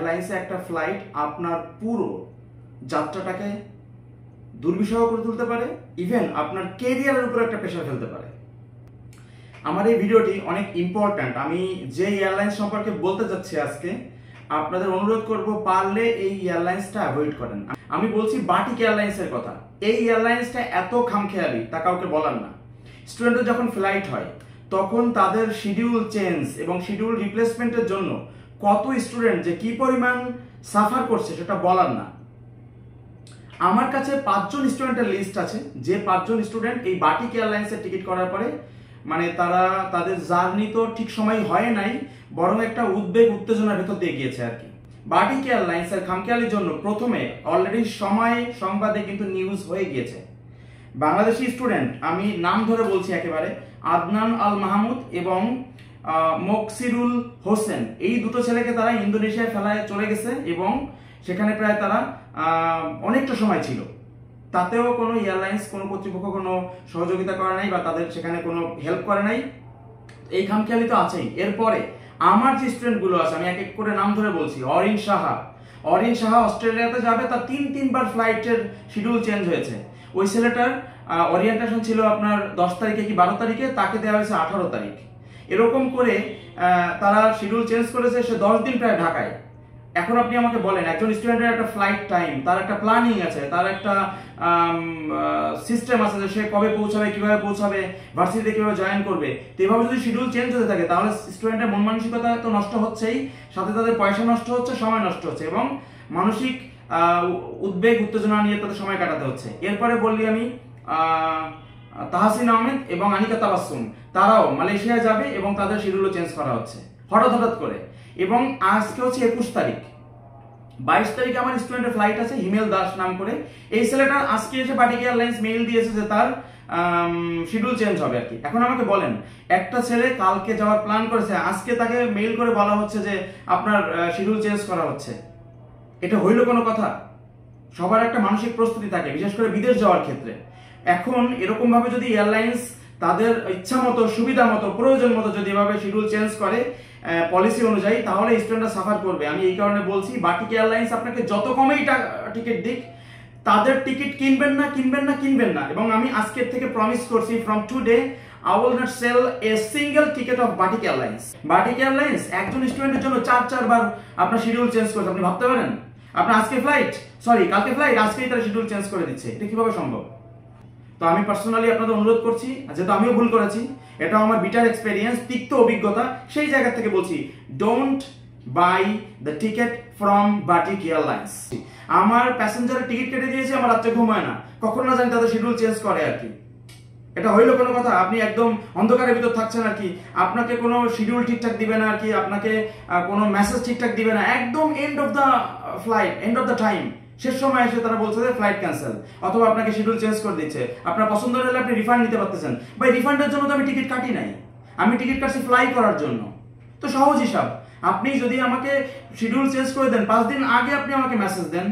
এয়ারলাইন্সে একটা ফ্লাইট আপনার পুরো যাত্রাটাকে দুর্বিষহ করে তুলতে পারে, ইভেন আপনার ক্যারিয়ারের উপর একটা প্রেশার ফেলতে পারে। আমার এই ভিডিওটি অনেক ইম্পর্ট্যান্ট। আমি যে এয়ারলাইন্স সম্পর্কে বলতে যাচ্ছি আজকে, আপনাদের অনুরোধ করব পারলে এই এয়ারলাইন্সটা অ্যাভয়েড করেন। আমি বলছি বাটিক এয়ারলাইন্সের কথা। এই এয়ারলাইন্সটা এত খামখেয়ালি তা কাউকে বলার না। স্টুডেন্টদের যখন ফ্লাইট হয় তখন তাদের শিডিউল চেঞ্জ এবং শিডিউল রিপ্লেসমেন্টের জন্য কত স্টুডেন্ট যে কি পরিমাণ সাফার করছে সেটা বলার না। আমার কাছে 5 জন স্টুডেন্টের লিস্ট আছে, যে 5 জন স্টুডেন্ট এই বাটিক এয়ারলাইন্সের টিকিট করার পরে মানে তাদের জার্নি তো ঠিক সময় হয় নাই, বরং একটা উদ্বেগ উত্তেজনার ভেতর দিয়ে গিয়েছে আর কি। বাটিক এয়ারলাইন্সের খামখেয়ালির জন্য প্রথমে অলরেডি সংবাদে কিন্তু নিউজ হয়ে গিয়েছে। বাংলাদেশি স্টুডেন্ট, আমি নাম ধরে বলছি একেবারে, আদনান আল মাহমুদ এবং মকসিরুল হোসেন, এই দুটো ছেলেকে তারা ইন্দোনেশিয়ায় ফেলায় চলে গেছে এবং সেখানে প্রায় তারা অনেকটা সময় ছিল। তাতেও কোনো এয়ারলাইন্স, কোনো কর্তৃপক্ষ কোনো সহযোগিতা করে নাই বা তাদের সেখানে কোনো হেল্প করে নাই। এই খামখেয়ালি তো আছেই। এরপরে আমার যে স্টুডেন্টগুলো আছে, আমি এক এক করে নাম ধরে বলছি। অরিন সাহা অস্ট্রেলিয়াতে যাবে, তার 3বার ফ্লাইটের শিডিউল চেঞ্জ হয়েছে। ওই ছেলেটার ওরিয়েন্টেশন ছিল আপনার 10 তারিখে কি 12 তারিখে, তাকে দেওয়া হয়েছে 18 তারিখ। এরকম করে তারা শিডিউল চেঞ্জ করেছে, সে 10 দিন প্রায় ঢাকায়। এখন আপনি আমাকে বলেন, একজন স্টুডেন্টের একটা ফ্লাইট টাইম, তার একটা প্ল্যানিং আছে, তার একটা সিস্টেম আছে যে সে কবে পৌঁছাবে, কিভাবে পৌঁছাবে, ভার্সিটিতে কিভাবে জয়েন করবে। তো এভাবে যদি শিডিউল চেঞ্জ হতে থাকে তাহলে স্টুডেন্টের মন মানসিকতা তো নষ্ট হচ্ছেই, সাথে তাদের পয়সা নষ্ট হচ্ছে, সময় নষ্ট হচ্ছে এবং মানসিক উদ্বেগ উত্তেজনা নিয়ে তাদের সময় কাটাতে হচ্ছে। এরপরে বললি আমি তাহসিন আহমেদ এবং আনিকা তাবাসসুম, তারাও মালয়েশিয়া যাবে এবং তাদের শিডিউলও চেঞ্জ করা হচ্ছে হঠাৎ করে। এবং আজকে হচ্ছে 21 তারিখ, 22 তারিখে আমার স্টুডেন্টের ফ্লাইট আছে, হিমেল দাস নাম করে। এই ছেলেটা আজকে এসে বাটিক এয়ারলাইন্স মেইল দিয়েছে যে তার শিডিউল চেঞ্জ হবে আর কি। এখন আমাকে বলেন, একটা ছেলে কালকে যাওয়ার প্ল্যান করেছে, আজকে তাকে মেইল করে বলা হচ্ছে যে আপনার শিডিউল চেঞ্জ করা হচ্ছে। এটা হইল কোনো কথা? সবার একটা মানসিক প্রস্তুতি থাকে, বিশেষ করে বিদেশ যাওয়ার ক্ষেত্রে। এখন এরকম ভাবে যদি এয়ারলাইন্স তাদের ইচ্ছা মতো, সুবিধা মতো, প্রয়োজন মতো যদি এভাবে শিডিউল চেঞ্জ করে পলিসি অনুযায়ী, তাহলে স্টুডেন্টরা সাফার করবে। আমি এই কারণে বলছি, বাটিক এয়ারলাইন্স আপনাকে যত কমেই টিকিট দিক, তাদের টিকিট কিনবেন না। এবং আমি আজকের থেকে প্রমিস করছি, from today I will not sell a single ticket of Batik Airlines. Batik Airlines একজন স্টুডেন্টের জন্য 4 বার আপনার শিডিউল চেঞ্জ করছে। আপনি ভাবতে পারেন, আপনার কালকে ফ্লাইট, আজকেই তারা শিডিউল চেঞ্জ করে দিচ্ছে। এটা কিভাবে সম্ভব? তো আমি পার্সোনালি আপনাদের অনুরোধ করছি, যেহেতু আমিও ভুল করেছি, এটা আমার বিটার এক্সপেরিয়েন্স, তিক্ত অভিজ্ঞতা, সেই জায়গা থেকে বলছি, don't by the ticket from batik airlines. আমার প্যাসেঞ্জারের টিকিট কেটে দিয়েছে, আমার রাত্রে ঘুম হয় না, কখন না জানি তাদের শিডিউল চেঞ্জ করে আর কি। এটা হইল কোনো কথা? আপনি একদম অন্ধকারের ভিতর থাকছেন আর কি, আপনাকে কোনো শিডিউল ঠিকঠাক দিবে না আর কি, আপনাকে কোনো মেসেজ ঠিকঠাক দিবে না, একদম end of the flight, end of the time, শেষ সময় এসে তারা বলছে যে ফ্লাইট ক্যান্সেল, অথবা আপনাকে শিডিউল চেঞ্জ করে দিচ্ছে। আপনার পছন্দ হলে আপনি রিফান্ড নিতে পারতেছেন। ভাই, রিফান্ডের জন্য তো আমি টিকিট কাটি নাই, আমি টিকিট কাটছি ফ্লাই করার জন্য। তো সহজ হিসাব, আপনি যদি আমাকে শিডিউল চেঞ্জ করে দেন, 5 দিন আগে আপনি আমাকে মেসেজ দেন।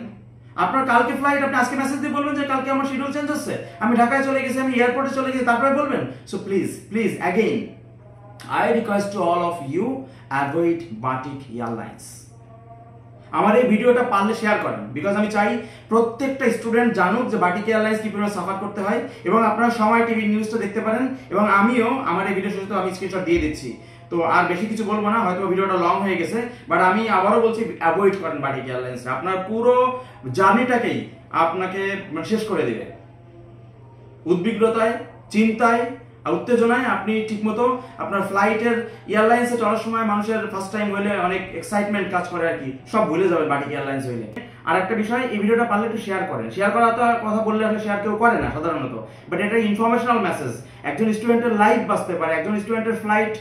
আপনার কালকে ফ্লাইট, আপনি আজকে মেসেজ দিয়ে বলবেন যে কালকে আমার শিডিউল চেঞ্জ হচ্ছে, আমি ঢাকায় চলে গেছি, আমি এয়ারপোর্টে চলে গেছি, তারপরে বলবেন। So please again I request to all of you, avoid Batik airlines. আমার এই ভিডিওটা পারলে শেয়ার করেন, বিকজ আমি চাই প্রত্যেকটা স্টুডেন্ট জানুক যে বাটিক এয়ারলাইন্স কি পরিমাণ সাফার করতে হয়। এবং আপনারা সময় টিভি নিউজটা দেখতে পারেন, এবং আমিও আমার এই ভিডিও শেষে আমি স্ক্রিনশট দিয়ে দিচ্ছি। তো আর বেশি কিছু বলবো না, হয়তো ভিডিওটা লং হয়ে গেছে, বাট আমি আবারও বলছি, অ্যাভয়েড করেন বাটিক এয়ারলাইন্স। আপনার পুরো জার্নিটাকেই আপনাকে শেষ করে দিবে। উদ্বিগ্নতায়, চিন্তায়, উত্তেজনায় আপনি ঠিকমতো আপনার ফ্লাইটের এয়ারলাইন্সে চলার সময় মানুষের ফার্স্ট টাইম হইলে অনেক এক্সাইটমেন্ট কাজ করে আর কি, সব ভুলে যাবে বাটিক এয়ারলাইন্স হইলে। আর একটা বিষয়, এই ভিডিওটা পারলে একটু শেয়ার করেন। শেয়ার করা তো কথা বললে আসলে শেয়ার কেউ করে না সাধারণত, বাট এটা ইনফরমেশনাল মেসেজ। একজন স্টুডেন্টের লাইফ বাঁচতে পারে, একজন স্টুডেন্টের ফ্লাইট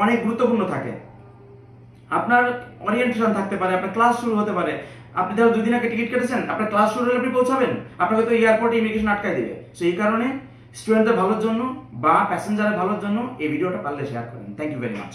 অনেক গুরুত্বপূর্ণ থাকে, আপনার ওরিয়েন্টেশন থাকতে পারে, আপনার ক্লাস শুরু হতে পারে। আপনি ধরো 2 দিন আগে টিকিট কেটেছেন, আপনার ক্লাস শুরু হলে আপনি পৌঁছাবেন, আপনাকে তো এয়ারপোর্টে ইমিগ্রেশন আটকায় দিবে। সো এই কারণে স্টুডেন্টদের ভালোর জন্য বা প্যাসেঞ্জারের ভালোর জন্য এই ভিডিওটা পারলে শেয়ার করেন। Thank you very much.